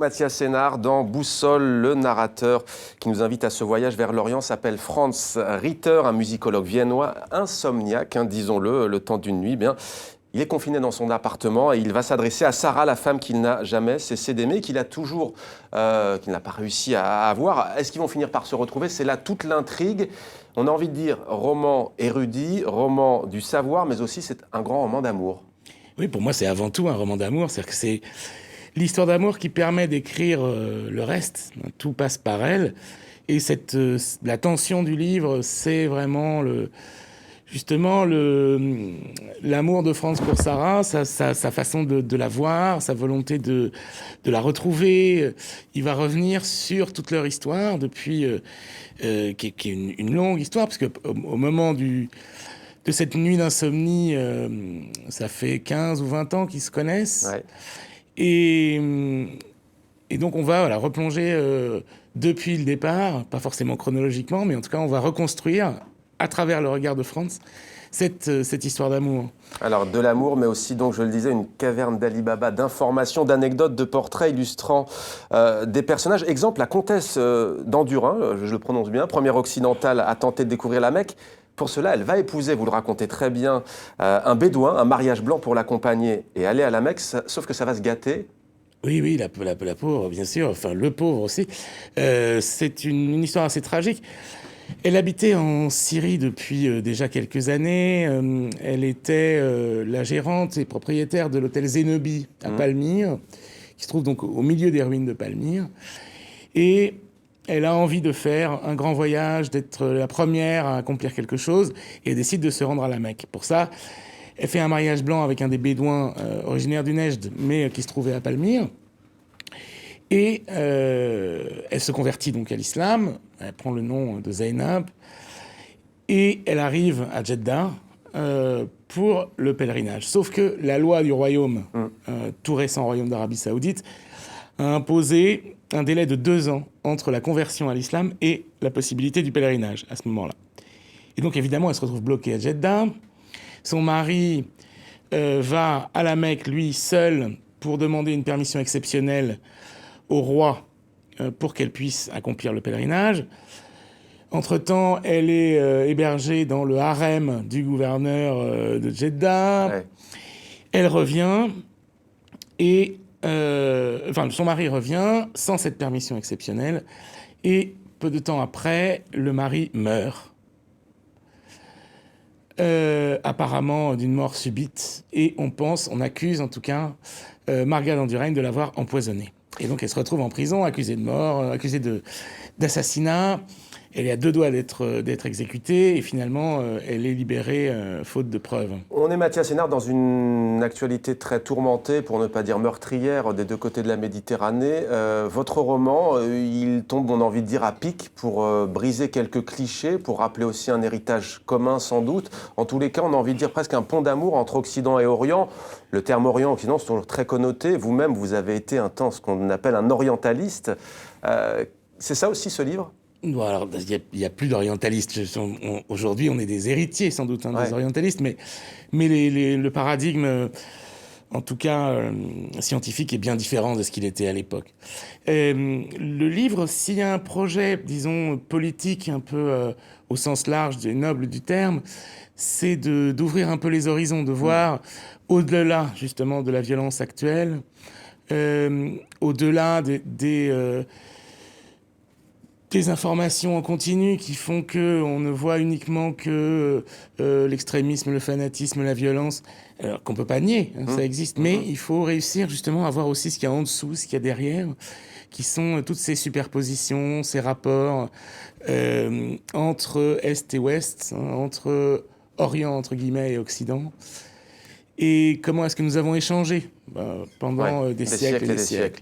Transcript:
Mathias Sénard dans Boussole, le narrateur qui nous invite à ce voyage vers l'Orient s'appelle Franz Ritter, un musicologue viennois insomniaque, disons-le, le temps d'une nuit. Il est confiné dans son appartement et il va s'adresser à Sarah, la femme qu'il n'a jamais cessé d'aimer, qu'il n'a pas réussi à avoir. Est-ce qu'ils vont finir par se retrouver? C'est là toute l'intrigue. On a envie de dire roman érudit, roman du savoir, mais aussi c'est un grand roman d'amour. Oui, pour moi, c'est avant tout un roman d'amour. C'est-à-dire que c'est l'histoire d'amour qui permet d'écrire le reste. Tout passe par elle. Et la tension du livre, c'est vraiment l'amour de Franz pour Sarah, sa façon de la voir, sa volonté de la retrouver. Il va revenir sur toute leur histoire depuis, qui est une longue histoire, parce qu'au moment de cette nuit d'insomnie, ça fait 15 ou 20 ans qu'ils se connaissent. Ouais. Et donc on va replonger depuis le départ, pas forcément chronologiquement, mais en tout cas on va reconstruire à travers le regard de Franz cette histoire d'amour. Alors de l'amour, mais aussi, donc je le disais, une caverne d'Ali Baba d'informations, d'anecdotes, de portraits illustrant des personnages. Exemple, la comtesse d'Andurin, je le prononce bien, première occidentale à tenter de découvrir la Mecque. Pour cela, elle va épouser, vous le racontez très bien, un bédouin, un mariage blanc pour l'accompagner et aller à la Mecque, sauf que ça va se gâter. Oui, la pauvre, bien sûr, enfin le pauvre aussi. C'est une histoire assez tragique. Elle habitait en Syrie depuis déjà quelques années. Elle était la gérante et propriétaire de l'hôtel Zénobie à Palmyre, qui se trouve donc au milieu des ruines de Palmyre. Et elle a envie de faire un grand voyage, d'être la première à accomplir quelque chose, et elle décide de se rendre à la Mecque. Pour ça, elle fait un mariage blanc avec un des bédouins originaires du Nejd, mais qui se trouvait à Palmyre. Et elle se convertit donc à l'islam, elle prend le nom de Zainab, et elle arrive à Jeddah pour le pèlerinage. Sauf que la loi du royaume, tout récent royaume d'Arabie Saoudite, a imposé un délai de 2 ans entre la conversion à l'islam et la possibilité du pèlerinage à ce moment-là. Et donc évidemment, elle se retrouve bloquée à Jeddah. Son mari va à la Mecque, lui, seul, pour demander une permission exceptionnelle au roi pour qu'elle puisse accomplir le pèlerinage. Entre-temps, elle est hébergée dans le harem du gouverneur de Jeddah. Ouais. Elle revient et... son mari revient sans cette permission exceptionnelle et peu de temps après, le mari meurt. Apparemment d'une mort subite, et on accuse en tout cas Marga d'Andurain de l'avoir empoisonnée. Et donc elle se retrouve en prison, accusée de mort, accusée d'assassinat. Elle est à 2 doigts d'être exécutée, et finalement elle est libérée faute de preuves. On est, Mathias Sénard, dans une actualité très tourmentée, pour ne pas dire meurtrière, des 2 côtés de la Méditerranée. Votre roman, il tombe, on a envie de dire, à pic pour briser quelques clichés, pour rappeler aussi un héritage commun sans doute. En tous les cas, on a envie de dire presque un pont d'amour entre Occident et Orient. Le terme Orient-Occident, c'est toujours très connoté. Vous-même, vous avez été un temps ce qu'on appelle un orientaliste. C'est ça aussi ce livre ? Bon, alors, il n'y a plus d'orientalistes. Aujourd'hui, on est des héritiers, sans doute, des orientalistes, mais le paradigme, en tout cas scientifique, est bien différent de ce qu'il était à l'époque. Le livre, s'il y a un projet, disons, politique, un peu au sens large et noble du terme, c'est d'ouvrir un peu les horizons, de voir au-delà, justement, de la violence actuelle, au-delà des informations en continu qui font qu'on ne voit uniquement que l'extrémisme, le fanatisme, la violence, alors qu'on ne peut pas nier, ça existe, mais il faut réussir justement à voir aussi ce qu'il y a en dessous, ce qu'il y a derrière, qui sont toutes ces superpositions, ces rapports entre Est et Ouest, entre Orient, entre guillemets, et Occident. Et comment est-ce que nous avons échangé pendant des siècles et des siècles.